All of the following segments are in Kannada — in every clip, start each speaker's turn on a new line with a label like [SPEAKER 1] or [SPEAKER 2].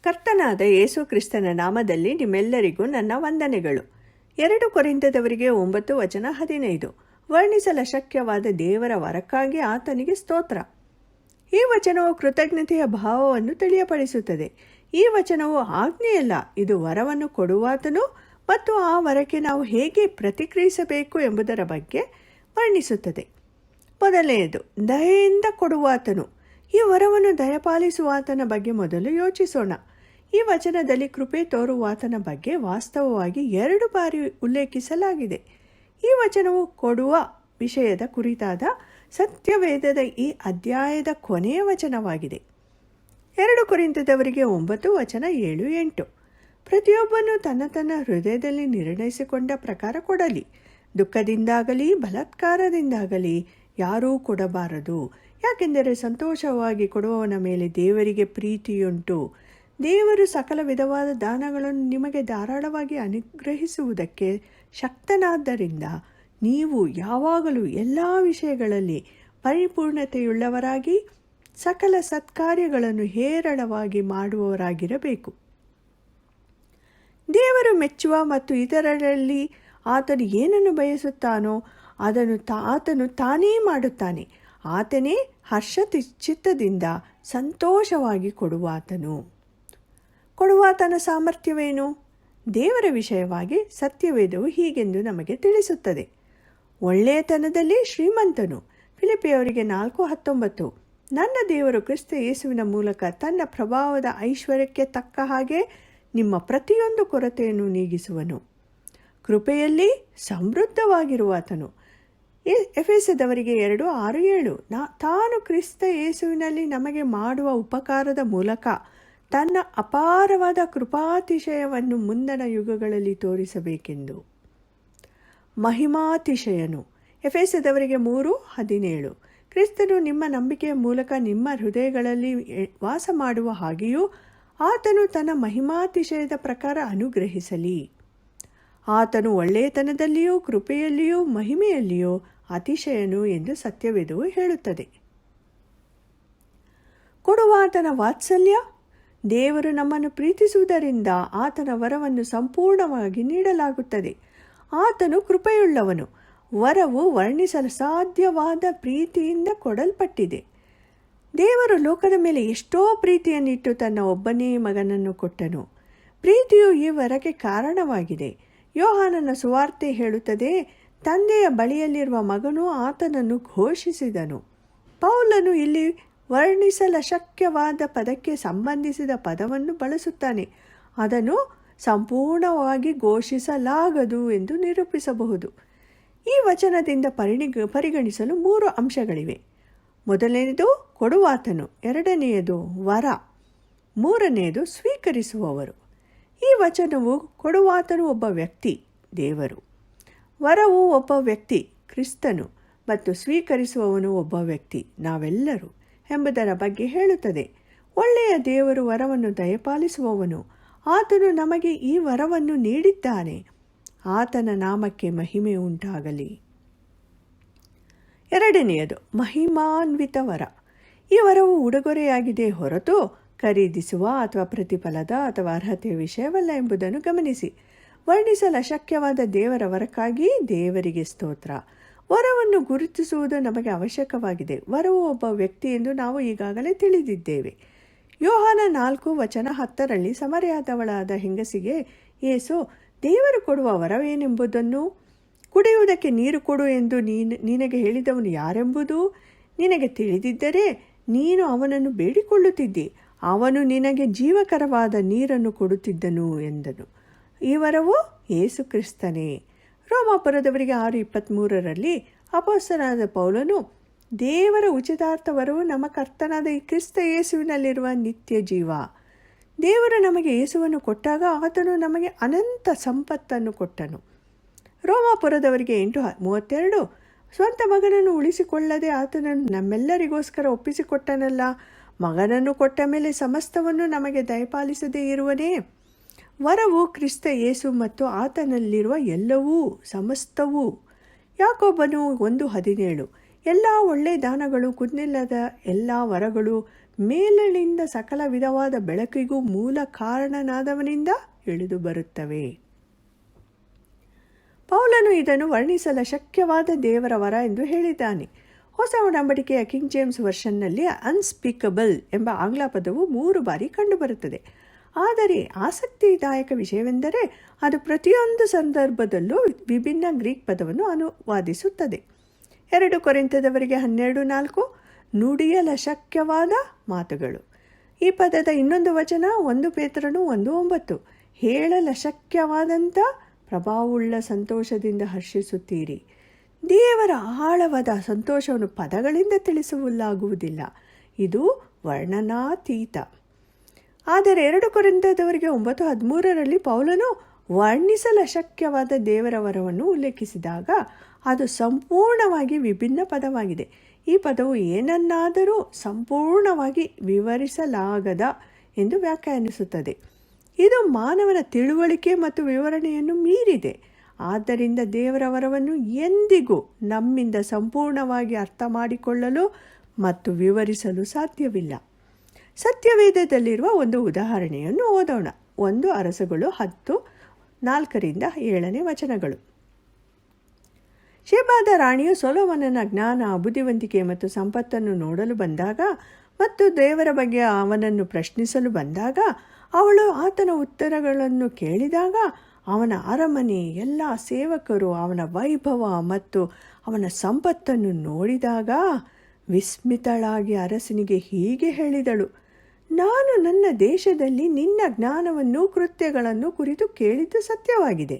[SPEAKER 1] ಕರ್ತನಾದ ಯೇಸು ಕ್ರಿಸ್ತನ ನಾಮದಲ್ಲಿ ನಿಮ್ಮೆಲ್ಲರಿಗೂ ನನ್ನ ವಂದನೆಗಳು. 2 ಕೊರಿಂಥದವರಿಗೆ 9:15. ವರ್ಣಿಸಲಶಕ್ಯವಾದ ದೇವರ ವರಕ್ಕಾಗಿ ಆತನಿಗೆ ಸ್ತೋತ್ರ. ಈ ವಚನವು ಕೃತಜ್ಞತೆಯ ಭಾವವನ್ನು ತಿಳಿಯಪಡಿಸುತ್ತದೆ. ಈ ವಚನವು ಆಜ್ಞೆಯಲ್ಲ, ಇದು ವರವನ್ನು ಕೊಡುವಾತನು ಮತ್ತು ಆ ವರಕ್ಕೆ ನಾವು ಹೇಗೆ ಪ್ರತಿಕ್ರಿಯಿಸಬೇಕು ಎಂಬುದರ ಬಗ್ಗೆ ವರ್ಣಿಸುತ್ತದೆ. ಮೊದಲನೆಯದು, ದಯೆಯಿಂದ ಕೊಡುವಾತನು. ಈ ವರವನ್ನು ದಯಪಾಲಿಸುವಾತನ ಬಗ್ಗೆ ಮೊದಲು ಯೋಚಿಸೋಣ. ಈ ವಚನದಲ್ಲಿ ಕೃಪೆ ತೋರುವಾತನ ಬಗ್ಗೆ ವಾಸ್ತವವಾಗಿ 2 ಬಾರಿ ಉಲ್ಲೇಖಿಸಲಾಗಿದೆ. ಈ ವಚನವು ಕೊಡುವ ವಿಷಯದ ಕುರಿತಾದ ಸತ್ಯವೇದದ ಈ ಅಧ್ಯಾಯದ ಕೊನೆಯ ವಚನವಾಗಿದೆ. 2 ಕೊರಿಂಥದವರಿಗೆ 9:7-8. ಪ್ರತಿಯೊಬ್ಬನು ತನ್ನ ಹೃದಯದಲ್ಲಿ ನಿರ್ಣಯಿಸಿಕೊಂಡ ಪ್ರಕಾರ ಕೊಡಲಿ. ದುಃಖದಿಂದಾಗಲಿ ಬಲಾತ್ಕಾರದಿಂದಾಗಲಿ ಯಾರೂ ಕೊಡಬಾರದು. ಯಾಕೆಂದರೆ ಸಂತೋಷವಾಗಿ ಕೊಡುವವನ ಮೇಲೆ ದೇವರಿಗೆ ಪ್ರೀತಿಯುಂಟು. ದೇವರು ಸಕಲ ವಿಧವಾದ ದಾನಗಳನ್ನು ನಿಮಗೆ ಧಾರಾಳವಾಗಿ ಅನುಗ್ರಹಿಸುವುದಕ್ಕೆ ಶಕ್ತನಾದ್ದರಿಂದ ನೀವು ಯಾವಾಗಲೂ ಎಲ್ಲ ವಿಷಯಗಳಲ್ಲಿ ಪರಿಪೂರ್ಣತೆಯುಳ್ಳವರಾಗಿ ಸಕಲ ಸತ್ಕಾರ್ಯಗಳನ್ನು ಹೇರಳವಾಗಿ ಮಾಡುವವರಾಗಿರಬೇಕು. ದೇವರು ಮೆಚ್ಚುವ ಮತ್ತು ಇತರರಲ್ಲಿ ಆತನು ಏನನ್ನು ಬಯಸುತ್ತಾನೋ ಆತನು ತಾನೇ ಮಾಡುತ್ತಾನೆ. ಆತನೇ ಚಿತ್ತದಿಂದ ಸಂತೋಷವಾಗಿ ಕೊಡುವಾತನು. ಕೊಡುವಾತನ ಸಾಮರ್ಥ್ಯವೇನು? ದೇವರ ವಿಷಯವಾಗಿ ಸತ್ಯವೇದವು ಹೀಗೆಂದು ನಮಗೆ ತಿಳಿಸುತ್ತದೆ. ಒಳ್ಳೆಯತನದಲ್ಲಿ ಶ್ರೀಮಂತನು. ಫಿಲಿಪ್ಪಿಯವರಿಗೆ 4:19. ನನ್ನ ದೇವರು ಕ್ರಿಸ್ತ ಯೇಸುವಿನ ಮೂಲಕ ತನ್ನ ಪ್ರಭಾವದ ಐಶ್ವರ್ಯಕ್ಕೆ ತಕ್ಕ ಹಾಗೆ ನಿಮ್ಮ ಪ್ರತಿಯೊಂದು ಕೊರತೆಯನ್ನು ನೀಗಿಸುವನು. ಕೃಪೆಯಲ್ಲಿ ಸಮೃದ್ಧವಾಗಿರುವಾತನು. ಎಫೆಸದವರಿಗೆ 2:6-7. ತಾನು ಕ್ರಿಸ್ತ ಯೇಸುವಿನಲ್ಲಿ ನಮಗೆ ಮಾಡುವ ಉಪಕಾರದ ಮೂಲಕ ತನ್ನ ಅಪಾರವಾದ ಕೃಪಾತಿಶಯವನ್ನು ಮುಂದಣ ಯುಗಗಳಲ್ಲಿ ತೋರಿಸಬೇಕೆಂದು. ಮಹಿಮಾತಿಶಯನು. ಎಫೆಸದವರಿಗೆ 3:17. ಕ್ರಿಸ್ತನು ನಿಮ್ಮ ನಂಬಿಕೆಯ ಮೂಲಕ ನಿಮ್ಮ ಹೃದಯಗಳಲ್ಲಿ ವಾಸ ಮಾಡುವ ಹಾಗೆಯೂ ಆತನು ತನ್ನ ಮಹಿಮಾತಿಶಯದ ಪ್ರಕಾರ ಅನುಗ್ರಹಿಸಲಿ. ಆತನು ಒಳ್ಳೆಯತನದಲ್ಲಿಯೂ ಕೃಪೆಯಲ್ಲಿಯೂ ಮಹಿಮೆಯಲ್ಲಿಯೂ ಅತಿಶಯನು ಎಂದು ಸತ್ಯವೇದವು ಹೇಳುತ್ತದೆ. ಕೊಡುವಾತನ ವಾತ್ಸಲ್ಯ. ದೇವರು ನಮ್ಮನ್ನು ಪ್ರೀತಿಸುವುದರಿಂದ ಆತನ ವರವನ್ನು ಸಂಪೂರ್ಣವಾಗಿ ನೀಡಲಾಗುತ್ತದೆ. ಆತನು ಕೃಪೆಯುಳ್ಳವನು. ವರವು ವರ್ಣಿಸಲು ಸಾಧ್ಯವಾದ ಪ್ರೀತಿಯಿಂದ ಕೊಡಲ್ಪಟ್ಟಿದೆ. ದೇವರು ಲೋಕದ ಮೇಲೆ ಎಷ್ಟೋ ಪ್ರೀತಿಯನ್ನಿಟ್ಟು ತನ್ನ ಒಬ್ಬನೇ ಮಗನನ್ನು ಕೊಟ್ಟನು. ಪ್ರೀತಿಯು ಈ ವರಕ್ಕೆ ಕಾರಣವಾಗಿದೆ. ಯೋಹಾನನ ಸುವಾರ್ತೆ ಹೇಳುತ್ತದೆ, ತಂದೆಯ ಬಳಿಯಲ್ಲಿರುವ ಮಗನು ಆತನನ್ನು ಘೋಷಿಸಿದನು. ಪೌಲನು ಇಲ್ಲಿ ವರ್ಣಿಸಲಶಕ್ಯವಾದ ಪದಕ್ಕೆ ಸಂಬಂಧಿಸಿದ ಪದವನ್ನು ಬಳಸುತ್ತಾನೆ. ಅದನ್ನು ಸಂಪೂರ್ಣವಾಗಿ ಘೋಷಿಸಲಾಗದು ಎಂದು ನಿರೂಪಿಸಬಹುದು. ಈ ವಚನದಿಂದ ಪರಿಗಣಿಸಲು 3 ಅಂಶಗಳಿವೆ. ಮೊದಲನೆಯದು ಕೊಡುವಾತನು, 2ನೇಯದು ವರ, 3ನೇಯದು ಸ್ವೀಕರಿಸುವವರು. ಈ ವಚನವು ಕೊಡುವಾತನು ಒಬ್ಬ ವ್ಯಕ್ತಿ, ದೇವರು. ವರವು ಒಬ್ಬ ವ್ಯಕ್ತಿ, ಕ್ರಿಸ್ತನು, ಮತ್ತು ಸ್ವೀಕರಿಸುವವನು ಒಬ್ಬ ವ್ಯಕ್ತಿ, ನಾವೆಲ್ಲರೂ ಎಂಬುದರ ಬಗ್ಗೆ ಹೇಳುತ್ತದೆ. ಒಳ್ಳೆಯ ದೇವರು ವರವನ್ನು ದಯಪಾಲಿಸುವವನು. ಆತನು ನಮಗೆ ಈ ವರವನ್ನು ನೀಡಿದ್ದಾನೆ. ಆತನ ನಾಮಕ್ಕೆ ಮಹಿಮೆ ಉಂಟಾಗಲಿ. 2ನೇಯದು ಮಹಿಮಾನ್ವಿತ ವರ. ಈ ವರವು ಉಡುಗೊರೆಯಾಗಿದೆ ಹೊರತು ಖರೀದಿಸುವ ಅಥವಾ ಪ್ರತಿಫಲದ ಅಥವಾ ಅರ್ಹತೆಯ ವಿಷಯವಲ್ಲ ಎಂಬುದನ್ನು ಗಮನಿಸಿ. ವರ್ಣಿಸಲಶಕ್ಯವಾದ ದೇವರ ವರಕ್ಕಾಗಿ ದೇವರಿಗೆ ಸ್ತೋತ್ರ. ವರವನ್ನು ಗುರುತಿಸುವುದು ನಮಗೆ ಅವಶ್ಯಕವಾಗಿದೆ. ವರವು ಒಬ್ಬ ವ್ಯಕ್ತಿ ಎಂದು ನಾವು ಈಗಾಗಲೇ ತಿಳಿದಿದ್ದೇವೆ. ಯೋಹಾನ 4:10 ಸಮರೆಯಾದವಳಾದ ಹೆಂಗಸಿಗೆ ಯೇಸು ದೇವರು ಕೊಡುವ ವರವೇನೆಂಬುದನ್ನು, ಕುಡಿಯುವುದಕ್ಕೆ ನೀರು ಕೊಡು ಎಂದು ನಿನಗೆ ಹೇಳಿದವನು ಯಾರೆಂಬುದು ನಿನಗೆ ತಿಳಿದಿದ್ದರೆ ನೀನು ಅವನನ್ನು ಬೇಡಿಕೊಳ್ಳುತ್ತಿದ್ದಿ, ಅವನು ನಿನಗೆ ಜೀವಕರವಾದ ನೀರನ್ನು ಕೊಡುತ್ತಿದ್ದನು ಎಂದನು. ಈ ವರವು ಯೇಸು ಕ್ರಿಸ್ತನೇ. ರೋಮಾಪುರದವರಿಗೆ 6:23 ಅಪೊಸ್ತಲನಾದ ಪೌಲನು, ದೇವರ ಉಚಿತಾರ್ಥ ವರವು ನಮ್ಮ ಕರ್ತನಾದ ಈ ಕ್ರಿಸ್ತ ಯೇಸುವಿನಲ್ಲಿರುವ ನಿತ್ಯ ಜೀವ. ದೇವರು ನಮಗೆ ಯೇಸುವನ್ನು ಕೊಟ್ಟಾಗ ಆತನು ನಮಗೆ ಅನಂತ ಸಂಪತ್ತನ್ನು ಕೊಟ್ಟನು. ರೋಮಾಪುರದವರಿಗೆ 8:32 ಸ್ವಂತ ಮಗನನ್ನು ಉಳಿಸಿಕೊಳ್ಳದೆ ಆತನನ್ನು ನಮ್ಮೆಲ್ಲರಿಗೋಸ್ಕರ ಒಪ್ಪಿಸಿಕೊಟ್ಟನಲ್ಲ, ಮಗನನ್ನು ಕೊಟ್ಟ ಮೇಲೆ ಸಮಸ್ತವನ್ನು ನಮಗೆ ದಯಪಾಲಿಸದೇ ಇರುವನೇ? ವರವು ಕ್ರಿಸ್ತ ಯೇಸು ಮತ್ತು ಆತನಲ್ಲಿರುವ ಎಲ್ಲವೂ, ಸಮಸ್ತವೂ. ಯಾಕೋಬನು 1:17 ಎಲ್ಲ ಒಳ್ಳೆಯ ದಾನಗಳು, ಕುನ್ನಿಲ್ಲದ ಎಲ್ಲ ವರಗಳು ಮೇಲಿನಿಂದ ಸಕಲ ವಿಧವಾದ ಬೆಳಕಿಗೂ ಮೂಲ ಕಾರಣನಾದವನಿಂದ ಇಳಿದು ಬರುತ್ತವೆ. ಪೌಲನು ಇದನ್ನು ವರ್ಣಿಸಲು ಶಕ್ಯವಾದ ದೇವರ ವರ ಎಂದು ಹೇಳಿದ್ದಾನೆ. ಹೊಸ ಒಡಂಬಡಿಕೆಯ ಕಿಂಗ್ ಜೇಮ್ಸ್ ವರ್ಷನ್ನಲ್ಲಿ ಅನ್ಸ್ಪೀಕಬಲ್ ಎಂಬ ಆಂಗ್ಲ ಪದವು 3 ಬಾರಿ ಕಂಡುಬರುತ್ತದೆ. ಆದರೆ ಆಸಕ್ತಿದಾಯಕ ವಿಷಯವೆಂದರೆ ಅದು ಪ್ರತಿಯೊಂದು ಸಂದರ್ಭದಲ್ಲೂ ವಿಭಿನ್ನ ಗ್ರೀಕ್ ಪದವನ್ನು ಅನುವಾದಿಸುತ್ತದೆ. 2 ಕೊರಿಂಥದವರಿಗೆ 12:4 ನುಡಿಯಲ ಶಕ್ಯವಾದ ಮಾತುಗಳು. ಈ ಪದದ ಇನ್ನೊಂದು ವಚನ 1 ಪೇತ್ರನು 1:9 ಹೇಳಲ ಶಕ್ಯವಾದಂಥ ಪ್ರಭಾವವುಳ್ಳ ಸಂತೋಷದಿಂದ ಹರ್ಷಿಸುತ್ತೀರಿ. ದೇವರ ಆಳವಾದ ಸಂತೋಷವನ್ನು ಪದಗಳಿಂದ ತಿಳಿಸಲಾಗುವುದಿಲ್ಲ, ಇದು ವರ್ಣನಾತೀತ. ಆದರೆ 2 ಕೊರಿಂಥದವರಿಗೆ 9:13 ಪೌಲನು ವರ್ಣಿಸಲು ಅಶಕ್ಯವಾದ ದೇವರ ವರವನ್ನು ಉಲ್ಲೇಖಿಸಿದಾಗ ಅದು ಸಂಪೂರ್ಣವಾಗಿ ವಿಭಿನ್ನ ಪದವಾಗಿದೆ. ಈ ಪದವು ಏನನ್ನಾದರೂ ಸಂಪೂರ್ಣವಾಗಿ ವಿವರಿಸಲಾಗದ ಎಂದು ವ್ಯಾಖ್ಯಾನಿಸುತ್ತದೆ. ಇದು ಮಾನವನ ತಿಳುವಳಿಕೆ ಮತ್ತು ವಿವರಣೆಯನ್ನು ಮೀರಿದೆ. ಆದ್ದರಿಂದ ದೇವರ ವರವನ್ನು ಎಂದಿಗೂ ನಮ್ಮಿಂದ ಸಂಪೂರ್ಣವಾಗಿ ಅರ್ಥ ಮಾಡಿಕೊಳ್ಳಲು ಮತ್ತು ವಿವರಿಸಲು ಸಾಧ್ಯವಿಲ್ಲ. ಸತ್ಯವೇದದಲ್ಲಿರುವ ಒಂದು ಉದಾಹರಣೆಯನ್ನು ಓದೋಣ. 1 ಅರಸುಗಳು 10:4-7 ವಚನಗಳು. ಶೆಬಾದ ರಾಣಿಯು ಸೊಲೊಮೋನನ ಜ್ಞಾನ, ಬುದ್ಧಿವಂತಿಕೆ ಮತ್ತು ಸಂಪತ್ತನ್ನು ನೋಡಲು ಬಂದಾಗ ಮತ್ತು ದೇವರ ಬಗ್ಗೆ ಅವನನ್ನು ಪ್ರಶ್ನಿಸಲು ಬಂದಾಗ, ಅವಳು ಆತನ ಉತ್ತರಗಳನ್ನು ಕೇಳಿದಾಗ, ಅವನ ಅರಮನೆ, ಎಲ್ಲ ಸೇವಕರು, ಅವನ ವೈಭವ ಮತ್ತು ಅವನ ಸಂಪತ್ತನ್ನು ನೋಡಿದಾಗ ವಿಸ್ಮಿತಳಾಗಿ ಅರಸನಿಗೆ ಹೀಗೆ ಹೇಳಿದಳು, ನಾನು ನನ್ನ ದೇಶದಲ್ಲಿ ನಿನ್ನ ಜ್ಞಾನವನ್ನು, ಕೃತ್ಯಗಳನ್ನು ಕುರಿತು ಕೇಳಿದ್ದು ಸತ್ಯವಾಗಿದೆ.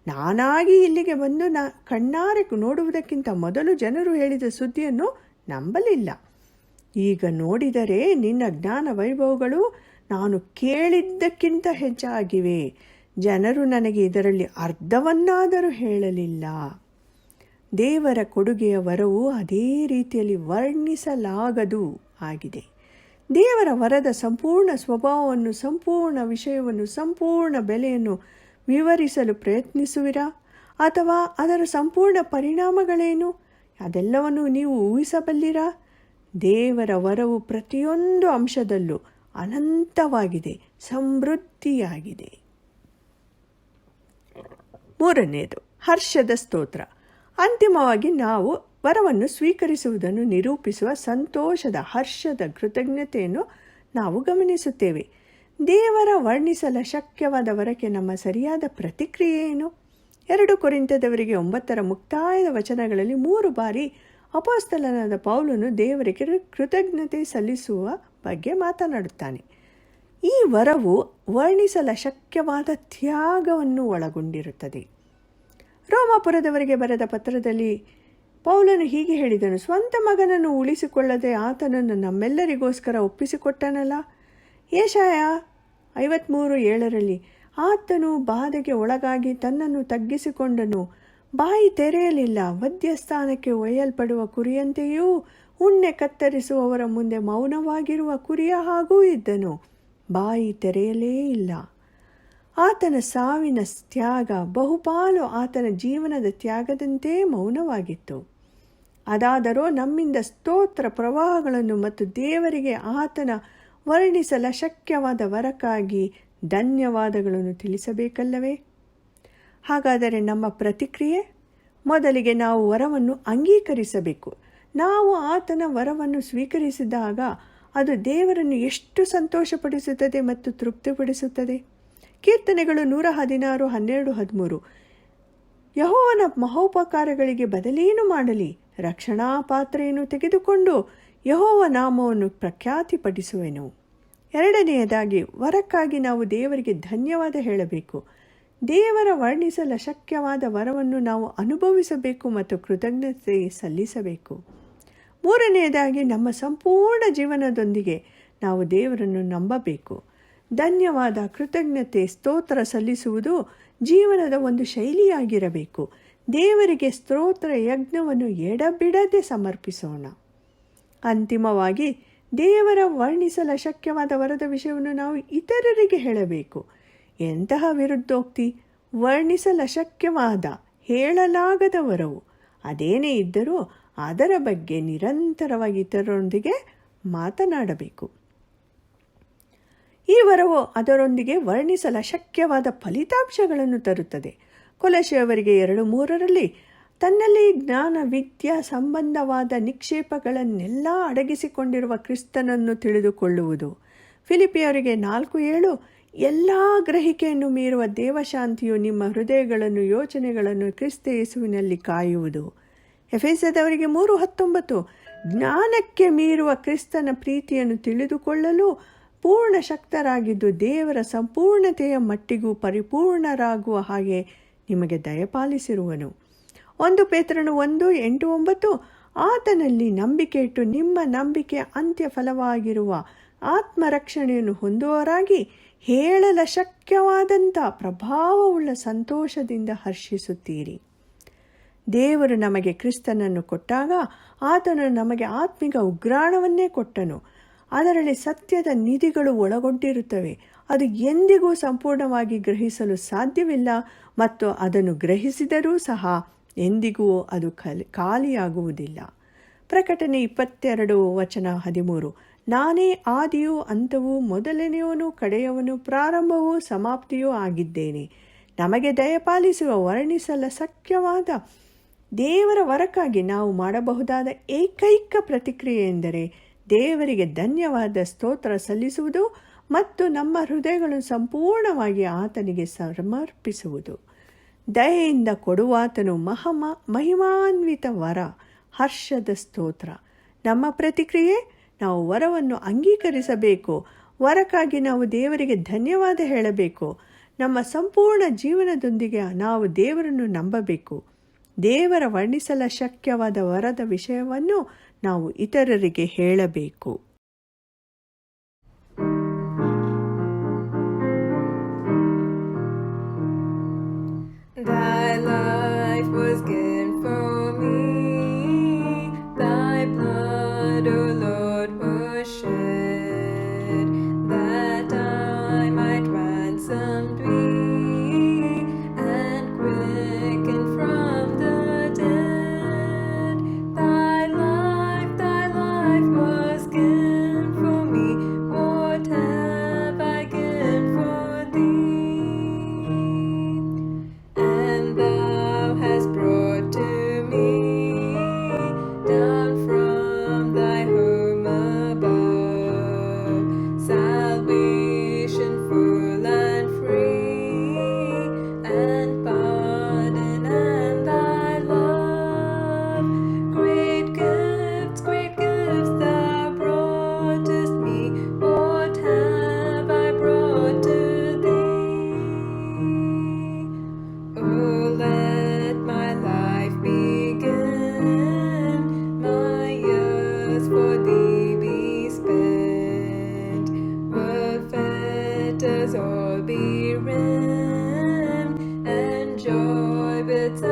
[SPEAKER 1] ನಾನಾಗಿ ಇಲ್ಲಿಗೆ ಬಂದು ಕಣ್ಣಾರೆ ನೋಡುವುದಕ್ಕಿಂತ ಮೊದಲು ಜನರು ಹೇಳಿದ ಸುದ್ದಿಯನ್ನು ನಂಬಲಿಲ್ಲ. ಈಗ ನೋಡಿದರೆ ನಿನ್ನ ಜ್ಞಾನ ವೈಭವಗಳು ನಾನು ಕೇಳಿದ್ದಕ್ಕಿಂತ ಹೆಚ್ಚಾಗಿವೆ. ಜನರು ನನಗೆ ಇದರಲ್ಲಿ ಅರ್ಧವನ್ನಾದರೂ ಹೇಳಲಿಲ್ಲ. ದೇವರ ಕೊಡುಗೆಯ ವರವು ಅದೇ ರೀತಿಯಲ್ಲಿ ವರ್ಣಿಸಲಾಗದು ಆಗಿದೆ. ದೇವರ ವರದ ಸಂಪೂರ್ಣ ಸ್ವಭಾವವನ್ನು, ಸಂಪೂರ್ಣ ವಿಷಯವನ್ನು, ಸಂಪೂರ್ಣ ಬೆಲೆಯನ್ನು ವಿವರಿಸಲು ಪ್ರಯತ್ನಿಸುವಿರಾ? ಅಥವಾ ಅದರ ಸಂಪೂರ್ಣ ಪರಿಣಾಮಗಳೇನು ಅದೆಲ್ಲವನ್ನು ನೀವು ಊಹಿಸಬಲ್ಲಿರಾ? ದೇವರ ವರವು ಪ್ರತಿಯೊಂದು ಅಂಶದಲ್ಲೂ ಅನಂತವಾಗಿದೆ, ಸಮೃದ್ಧಿಯಾಗಿದೆ. 3ನೇದು ಹರ್ಷದ ಸ್ತೋತ್ರ. ಅಂತಿಮವಾಗಿ ನಾವು ವರವನ್ನು ಸ್ವೀಕರಿಸುವುದನ್ನು ನಿರೂಪಿಸುವ ಸಂತೋಷದ, ಹರ್ಷದ ಕೃತಜ್ಞತೆಯನ್ನು ನಾವು ಗಮನಿಸುತ್ತೇವೆ. ದೇವರ ವರ್ಣಿಸಲು ಶಕ್ಯವಾದ ವರಕ್ಕೆ ನಮ್ಮ ಸರಿಯಾದ ಪ್ರತಿಕ್ರಿಯೆ ಏನು? 2 ಕೊರಿಂಥದವರಿಗೆ 9 ಮುಕ್ತಾಯದ ವಚನಗಳಲ್ಲಿ 3 ಬಾರಿ ಅಪೊಸ್ತಲನಾದ ಪೌಲನು ದೇವರಿಗೆ ಕೃತಜ್ಞತೆ ಸಲ್ಲಿಸುವ ಬಗ್ಗೆ ಮಾತನಾಡುತ್ತಾನೆ. ಈ ವರವು ವರ್ಣಿಸಲು ಶಕ್ಯವಾದ ತ್ಯಾಗವನ್ನು ಒಳಗೊಂಡಿರುತ್ತದೆ. ರೋಮಾಪುರದವರಿಗೆ ಬರೆದ ಪತ್ರದಲ್ಲಿ ಪೌಲನು ಹೀಗೆ ಹೇಳಿದನು, ಸ್ವಂತ ಮಗನನ್ನು ಉಳಿಸಿಕೊಳ್ಳದೆ ಆತನನ್ನು ನಮ್ಮೆಲ್ಲರಿಗೋಸ್ಕರ ಒಪ್ಪಿಸಿಕೊಟ್ಟನಲ್ಲ. ಯೆಶಾಯ 53:7 ಆತನು ಬಾಧೆಗೆ ಒಳಗಾಗಿ ತನ್ನನ್ನು ತಗ್ಗಿಸಿಕೊಂಡನು, ಬಾಯಿ ತೆರೆಯಲಿಲ್ಲ, ವಧ್ಯಸ್ಥಾನಕ್ಕೆ ಒಯ್ಯಲ್ಪಡುವ ಕುರಿಯಂತೆಯೂ ಉಣ್ಣೆ ಕತ್ತರಿಸುವವರ ಮುಂದೆ ಮೌನವಾಗಿರುವ ಕುರಿಯ ಹಾಗೂ ಇದ್ದನು, ಬಾಯಿ ತೆರೆಯಲೇ ಇಲ್ಲ. ಆತನ ಸಾವಿನ ತ್ಯಾಗ ಬಹುಪಾಲು ಆತನ ಜೀವನದ ತ್ಯಾಗದಂತೆ ಮೌನವಾಗಿತ್ತು. ಅದಾದರೂ ನಮ್ಮಿಂದ ಸ್ತೋತ್ರ ಪ್ರವಾಹಗಳನ್ನು ಮತ್ತು ದೇವರಿಗೆ ಆತನ ವರ್ಣಿಸಲು ಶಕ್ಯವಾದ ವರಕ್ಕಾಗಿ ಧನ್ಯವಾದಗಳನ್ನು ತಿಳಿಸಬೇಕಲ್ಲವೇ? ಹಾಗಾದರೆ ನಮ್ಮ ಪ್ರತಿಕ್ರಿಯೆ? ಮೊದಲಿಗೆ ನಾವು ವರವನ್ನು ಅಂಗೀಕರಿಸಬೇಕು. ನಾವು ಆತನ ವರವನ್ನು ಸ್ವೀಕರಿಸಿದಾಗ ಅದು ದೇವರನ್ನು ಎಷ್ಟು ಸಂತೋಷಪಡಿಸುತ್ತದೆ ಮತ್ತು ತೃಪ್ತಿಪಡಿಸುತ್ತದೆ. ಕೀರ್ತನೆಗಳು 116, 12, 13 ಯೆಹೋವನ ಮಹೋಪಕಾರಗಳಿಗೆ ಬದಲೇನು ಮಾಡಲಿ? ರಕ್ಷಣಾ ಪಾತ್ರೆಯನ್ನು ತೆಗೆದುಕೊಂಡು ಯೆಹೋವ ನಾಮವನ್ನು ಪ್ರಖ್ಯಾತಿಪಡಿಸುವೆನು. 2ನೇಯದಾಗಿ ವರಕ್ಕಾಗಿ ನಾವು ದೇವರಿಗೆ ಧನ್ಯವಾದ ಹೇಳಬೇಕು. ದೇವರ ವರ್ಣಿಸಲು ಶಕ್ಯವಾದ ವರವನ್ನು ನಾವು ಅನುಭವಿಸಬೇಕು ಮತ್ತು ಕೃತಜ್ಞತೆ ಸಲ್ಲಿಸಬೇಕು. 3ನೇಯದಾಗಿ ನಮ್ಮ ಸಂಪೂರ್ಣ ಜೀವನದೊಂದಿಗೆ ನಾವು ದೇವರನ್ನು ನಂಬಬೇಕು. ಧನ್ಯವಾದ, ಕೃತಜ್ಞತೆ, ಸ್ತೋತ್ರ ಸಲ್ಲಿಸುವುದು ಜೀವನದ ಒಂದು ಶೈಲಿಯಾಗಿರಬೇಕು. ದೇವರಿಗೆ ಸ್ತೋತ್ರ ಯಜ್ಞವನ್ನು ಎಡಬಿಡದೆ ಸಮರ್ಪಿಸೋಣ. ಅಂತಿಮವಾಗಿ ದೇವರ ವರ್ಣಿಸಲು ಶಕ್ಯವಾದ ವರದ ವಿಷಯವನ್ನು ನಾವು ಇತರರಿಗೆ ಹೇಳಬೇಕು. ಎಂತಹ ವಿರುದ್ಧೋಕ್ತಿ! ವರ್ಣಿಸಲು ಶಕ್ಯವಾದ, ಹೇಳಲಾಗದ ವರವು ಅದೇನೇ ಇದ್ದರೂ ಅದರ ಬಗ್ಗೆ ನಿರಂತರವಾಗಿ ಇತರರೊಂದಿಗೆ ಮಾತನಾಡಬೇಕು. ಈ ವರವು ಅದರೊಂದಿಗೆ ವರ್ಣಿಸಲು ಅಶಕ್ಯವಾದ ಫಲಿತಾಂಶಗಳನ್ನು ತರುತ್ತದೆ. ಕೊಲೊಸ್ಸೆಯವರಿಗೆ 2:3 ತನ್ನಲ್ಲಿ ಜ್ಞಾನ ವಿದ್ಯಾ ಸಂಬಂಧವಾದ ನಿಕ್ಷೇಪಗಳನ್ನೆಲ್ಲ ಅಡಗಿಸಿಕೊಂಡಿರುವ ಕ್ರಿಸ್ತನನ್ನು ತಿಳಿದುಕೊಳ್ಳುವುದು. ಫಿಲಿಪಿಯವರಿಗೆ 4:7 ಎಲ್ಲ ಗ್ರಹಿಕೆಯನ್ನು ಮೀರುವ ದೇವಶಾಂತಿಯು ನಿಮ್ಮ ಹೃದಯಗಳನ್ನು ಯೋಚನೆಗಳನ್ನು ಕ್ರಿಸ್ತ ಯೇಸುವಿನಲ್ಲಿ ಕಾಯುವುದು. ಎಫೆಸದವರಿಗೆ 3:19 ಜ್ಞಾನಕ್ಕೆ ಮೀರುವ ಕ್ರಿಸ್ತನ ಪ್ರೀತಿಯನ್ನು ತಿಳಿದುಕೊಳ್ಳಲು ಪೂರ್ಣ ಶಕ್ತರಾಗಿದ್ದು ದೇವರ ಸಂಪೂರ್ಣತೆಯ ಮಟ್ಟಿಗೂ ಪರಿಪೂರ್ಣರಾಗುವ ಹಾಗೆ ನಿಮಗೆ ದಯಪಾಲಿಸಿರುವನು. 1 ಪೇತ್ರನು 1:8-9 ಆತನಲ್ಲಿ ನಂಬಿಕೆ ಇಟ್ಟು ನಿಮ್ಮ ನಂಬಿಕೆಯ ಅಂತ್ಯಫಲವಾಗಿರುವ ಆತ್ಮರಕ್ಷಣೆಯನ್ನು ಹೊಂದುವವರಾಗಿ ಹೇಳಲ ಶಕ್ಯವಾದಂಥ ಪ್ರಭಾವವುಳ್ಳ ಸಂತೋಷದಿಂದ ಹರ್ಷಿಸುತ್ತೀರಿ. ದೇವರು ನಮಗೆ ಕ್ರಿಸ್ತನನ್ನು ಕೊಟ್ಟಾಗ ಆತನು ನಮಗೆ ಆತ್ಮಿಕ ಉಗ್ರಾಣವನ್ನೇ ಕೊಟ್ಟನು. ಅದರಲ್ಲಿ ಸತ್ಯದ ನಿಧಿಗಳು ಒಳಗೊಂಡಿರುತ್ತವೆ. ಅದು ಎಂದಿಗೂ ಸಂಪೂರ್ಣವಾಗಿ ಗ್ರಹಿಸಲು ಸಾಧ್ಯವಿಲ್ಲ ಮತ್ತು ಅದನ್ನು ಗ್ರಹಿಸಿದರೂ ಸಹ ಎಂದಿಗೂ ಅದು ಖಾಲಿಯಾಗುವುದಿಲ್ಲ. ಪ್ರಕಟಣೆ 22:13 ನಾನೇ ಆದಿಯೂ ಅಂತವೂ ಮೊದಲನೆಯವನು ಕಡೆಯವನು ಪ್ರಾರಂಭವೂ ಸಮಾಪ್ತಿಯೂ ಆಗಿದ್ದೇನೆ. ನಮಗೆ ದಯಪಾಲಿಸುವ ವರ್ಣಿಸಲ ಶಕ್ಯವಾದ ದೇವರ ವರಕ್ಕಾಗಿ ನಾವು ಮಾಡಬಹುದಾದ ಏಕೈಕ ಪ್ರತಿಕ್ರಿಯೆ ಎಂದರೆ ದೇವರಿಗೆ ಧನ್ಯವಾದ ಸ್ತೋತ್ರ ಸಲ್ಲಿಸುವುದು ಮತ್ತು ನಮ್ಮ ಹೃದಯಗಳನ್ನು ಸಂಪೂರ್ಣವಾಗಿ ಆತನಿಗೆ ಸಮರ್ಪಿಸುವುದು. ದಯೆಯಿಂದ ಕೊಡುವಾತನು ಮಹಿಮಾನ್ವಿತ ವರ, ಹರ್ಷದ ಸ್ತೋತ್ರ. ನಮ್ಮ ಪ್ರತಿಕ್ರಿಯೆ, ನಾವು ವರವನ್ನು ಅಂಗೀಕರಿಸಬೇಕು. ವರಕ್ಕಾಗಿ ನಾವು ದೇವರಿಗೆ ಧನ್ಯವಾದ ಹೇಳಬೇಕು. ನಮ್ಮ ಸಂಪೂರ್ಣ ಜೀವನದೊಂದಿಗೆ ನಾವು ದೇವರನ್ನು ನಂಬಬೇಕು. ದೇವರ ವರ್ಣಿಸಲ ಶಕ್ಯವಾದ ವರದ ವಿಷಯವನ್ನು ನಾವು ಇತರರಿಗೆ ಹೇಳಬೇಕು.
[SPEAKER 2] Thy life was given for me, thy blood, O Lord, was shed, that I might ransomed be, and quickened from the dead. Thy life was given for me, what have I given for thee? And thou hast brought to me down from thy home above salvation full and free, and pardon and thy love. Great gifts thou broughtest me, what have I brought to thee? Oh, let my life begin, my years for thee be spent, were fetters all be rent, and joy bids